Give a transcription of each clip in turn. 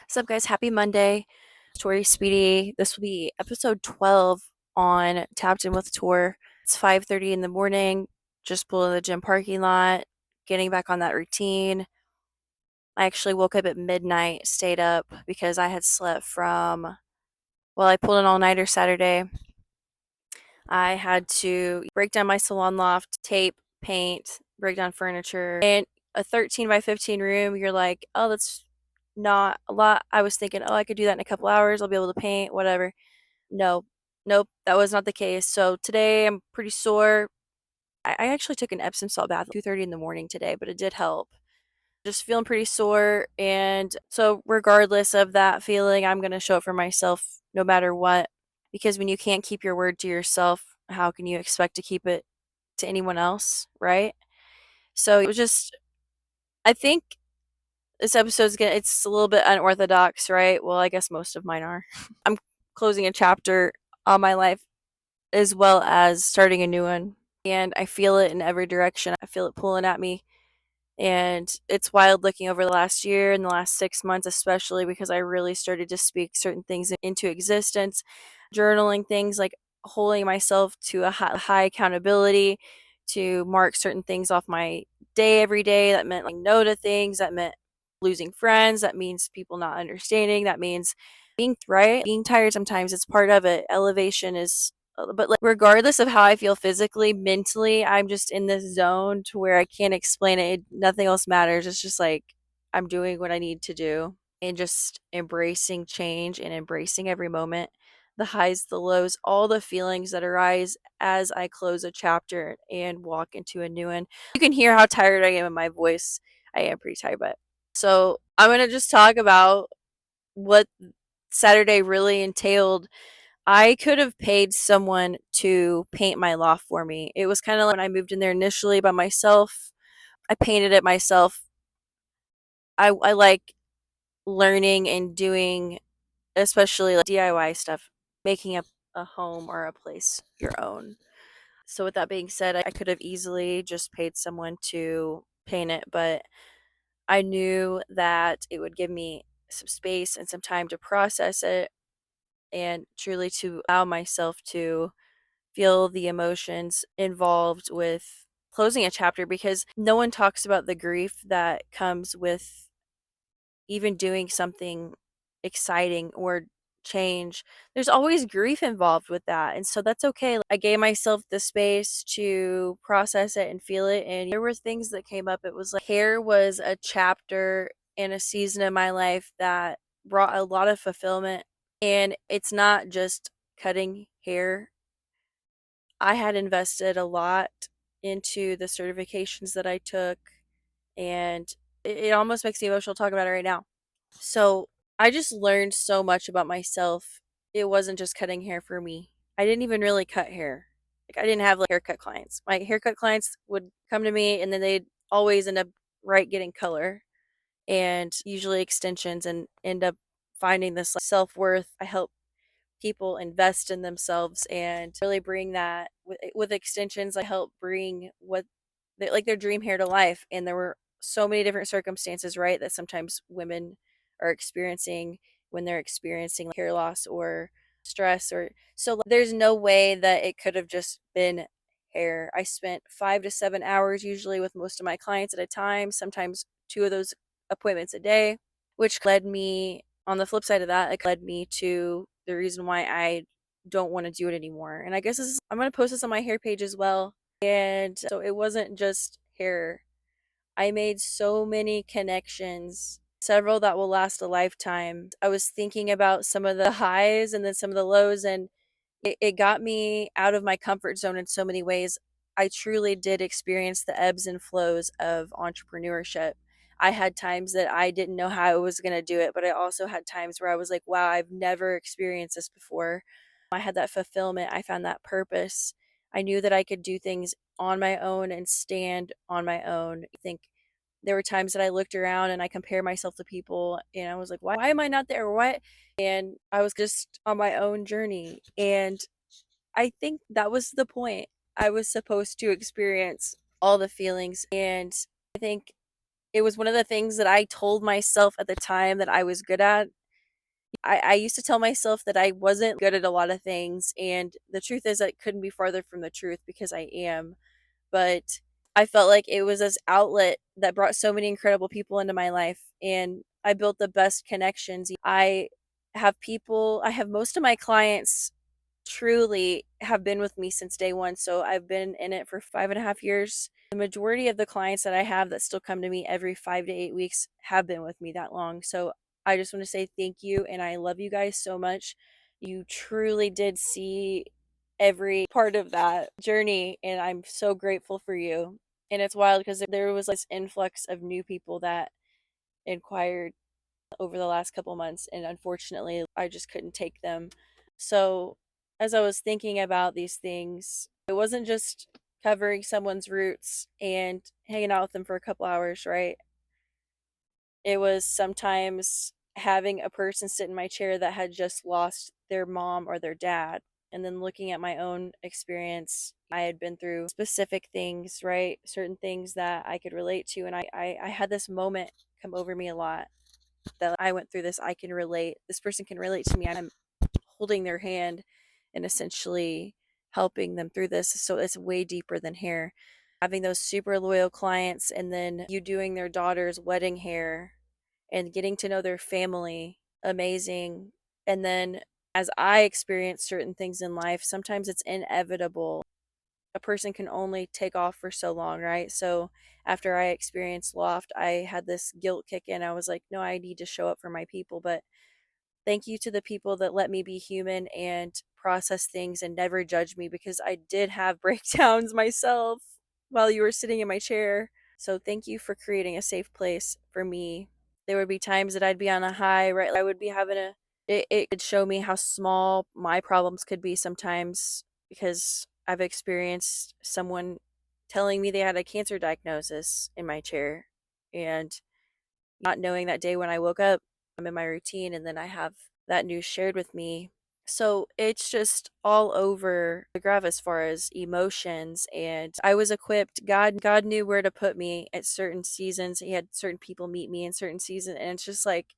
What's up, guys? Happy Monday. Tori Speedy. This will be episode 12 on Tapped In with Tor. It's 5:30 in the morning, just below the gym parking lot, getting back on that routine. I actually woke up at midnight, stayed up because I had slept I pulled an all-nighter Saturday. I had to break down my salon loft, tape, paint, break down furniture. And a 13 by 15 room, you're like, oh, that's not a lot. I was thinking, oh, I could do that in a couple hours. I'll be able to paint, whatever. No, nope, that was not the case. So today I'm pretty sore. I actually took an Epsom salt bath at 2:30 in the morning today, but it did help. Just feeling pretty sore. And so, regardless of that feeling, I'm going to show up for myself no matter what. Because when you can't keep your word to yourself, how can you expect to keep it to anyone else, right? So it was just, I think this episode's gonna, it's a little bit unorthodox, right? Well, I guess most of mine are. I'm closing a chapter on my life as well as starting a new one. And I feel it in every direction. I feel it pulling at me. And it's wild looking over the last year and the last 6 months, especially because I really started to speak certain things into existence, journaling things like holding myself to a high accountability, to mark certain things off my day every day. That meant like no to things, that meant losing friends, that means people not understanding, that means being right, being tired sometimes, it's part of it. Elevation is but like regardless of how I feel physically, mentally, I'm just in this zone to where I can't explain it. Nothing else matters. It's just like I'm doing what I need to do and just embracing change and embracing every moment, the highs, the lows, all the feelings that arise as I close a chapter and walk into a new one. You can hear how tired I am in my voice. I am pretty tired, but so I'm going to just talk about what Saturday really entailed. I could have paid someone to paint my loft for me. It was kind of like when I moved in there initially by myself. I painted it myself. I like learning and doing, especially like DIY stuff, making a home or a place your own. So, with that being said, I could have easily just paid someone to paint it, but I knew that it would give me some space and some time to process it and truly to allow myself to feel the emotions involved with closing a chapter because no one talks about the grief that comes with even doing something exciting or change. There's always grief involved with that. And so that's okay. I gave myself the space to process it and feel it. And there were things that came up. It was like hair was a chapter in a season of my life that brought a lot of fulfillment. And it's not just cutting hair. I had invested a lot into the certifications that I took, and it almost makes me emotional talking about it right now. So I just learned so much about myself. It wasn't just cutting hair for me. I didn't even really cut hair. Like I didn't have like haircut clients. My haircut clients would come to me and then they'd always end up right getting color and usually extensions and end up finding this like, self-worth. I help people invest in themselves and really bring that with extensions. I help bring what like their dream hair to life. And there were so many different circumstances, right, that sometimes women are experiencing when they're experiencing like, hair loss or stress or so there's no way that it could have just been hair. I spent 5 to 7 hours usually with most of my clients at a time, sometimes two of those appointments a day, which led me on the flip side of that, it led me to the reason why I don't want to do it anymore. And I guess I'm going to post this on my hair page as well. And so it wasn't just hair. I made so many connections, several that will last a lifetime. I was thinking about some of the highs and then some of the lows, and it got me out of my comfort zone in so many ways. I truly did experience the ebbs and flows of entrepreneurship. I had times that I didn't know how I was going to do it, but I also had times where I was like, wow, I've never experienced this before. I had that fulfillment. I found that purpose. I knew that I could do things on my own and stand on my own. I think there were times that I looked around and I compared myself to people and I was like, why am I not there? What? And I was just on my own journey. And I think that was the point. I was supposed to experience all the feelings. And I think It was one of the things that I told myself at the time that I was good at. I used to tell myself that I wasn't good at a lot of things, and the truth is that couldn't be farther from the truth because I am. But I felt like it was this outlet that brought so many incredible people into my life, and I built the best connections. I have most of my clients truly have been with me since day one. So I've been in it for 5.5 years. The majority of the clients that I have that still come to me every 5 to 8 weeks have been with me that long. So I just want to say thank you, and I love you guys so much. You truly did see every part of that journey, and I'm so grateful for you. And it's wild because there was this influx of new people that inquired over the last couple months, and unfortunately, I just couldn't take them. So, as I was thinking about these things, it wasn't just covering someone's roots and hanging out with them for a couple hours, right? It was sometimes having a person sit in my chair that had just lost their mom or their dad. And then looking at my own experience, I had been through specific things, right? Certain things that I could relate to. And I had this moment come over me a lot that I went through this. I can relate. This person can relate to me. I'm holding their hand and essentially helping them through this. So it's way deeper than hair. Having those super loyal clients and then you doing their daughter's wedding hair and getting to know their family, amazing. And then as I experience certain things in life, sometimes it's inevitable. A person can only take off for so long, right? So after I experienced Loft, I had this guilt kick in. I was like, no, I need to show up for my people. But thank you to the people that let me be human and process things and never judge me, because I did have breakdowns myself while you were sitting in my chair. So thank you for creating a safe place for me. There would be times that I'd be on a high, right? I would be having it could show me how small my problems could be sometimes, because I've experienced someone telling me they had a cancer diagnosis in my chair, and not knowing that day when I woke up, I'm in my routine and then I have that news shared with me. So it's just all over the graph as far as emotions, and I was equipped. God knew where to put me at certain seasons. He had certain people meet me in certain seasons, and it's just like,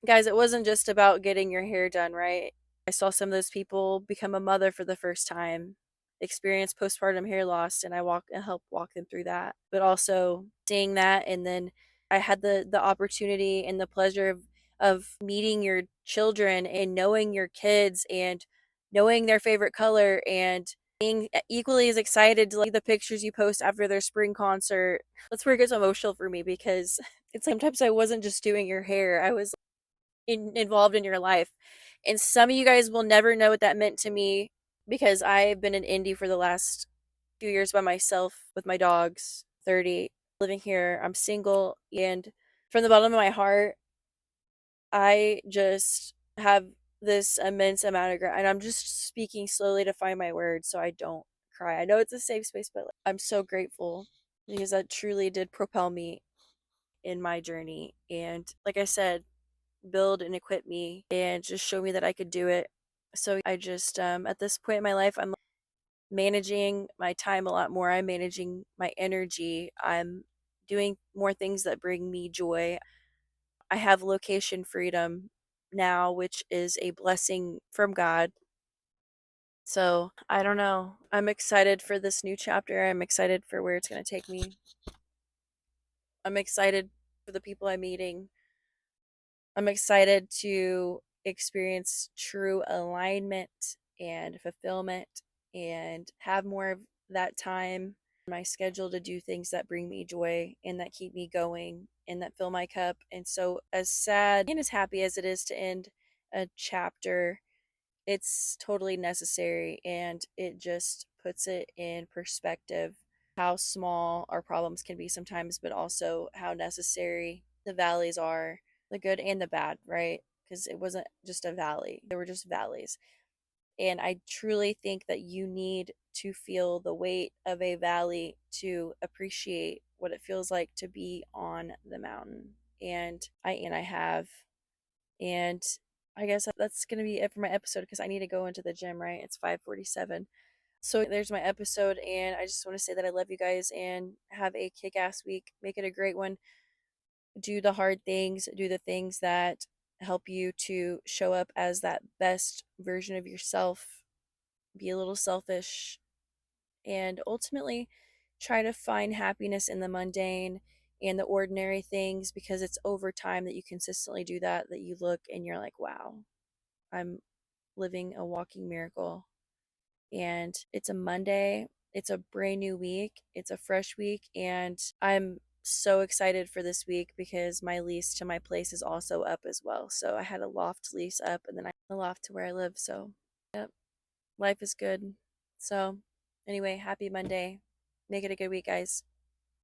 guys, it wasn't just about getting your hair done, right? I saw some of those people become a mother for the first time, experience postpartum hair loss, and I helped walk them through that. But also seeing that, and then I had the opportunity and the pleasure of meeting your children and knowing your kids and knowing their favorite color and being equally as excited to like the pictures you post after their spring concert. That's where it gets emotional for me, because it's like sometimes I wasn't just doing your hair. I was involved in your life. And some of you guys will never know what that meant to me, because I've been in Indy for the last few years by myself with my dogs, 30, living here. I'm single, and from the bottom of my heart, I just have this immense amount of and I'm just speaking slowly to find my words so I don't cry. I know it's a safe space, but like, I'm so grateful because that truly did propel me in my journey. And like I said, build and equip me and just show me that I could do it. So I just at this point in my life, I'm managing my time a lot more. I'm managing my energy. I'm doing more things that bring me joy. I have location freedom now, which is a blessing from God. So I don't know. I'm excited for this new chapter. I'm excited for where it's going to take me. I'm excited for the people I'm meeting. I'm excited to experience true alignment and fulfillment and have more of that time in my schedule to do things that bring me joy and that keep me going and that fill my cup. And so, as sad and as happy as it is to end a chapter, it's totally necessary, and it just puts it in perspective how small our problems can be sometimes, but also how necessary the valleys are, the good and the bad, right? Because it wasn't just a valley, there were just valleys. And I truly think that you need to feel the weight of a valley to appreciate what it feels like to be on the mountain. And I have. And I guess that's going to be it for my episode, because I need to go into the gym, right? It's 5:47. So there's my episode, and I just want to say that I love you guys and have a kick-ass week. Make it a great one. do the hard things, do the things that help you to show up as that best version of yourself, be a little selfish, and ultimately try to find happiness in the mundane and the ordinary things, because it's over time that you consistently do that, that you look and you're like, wow, I'm living a walking miracle. And it's a Monday. It's a brand new week. It's a fresh week. And I'm so excited for this week because my lease to my place is also up as well. So I had a loft lease up, and then I the loft to where I live. So, yep, life is good. So, anyway, happy Monday. Make it a good week, guys.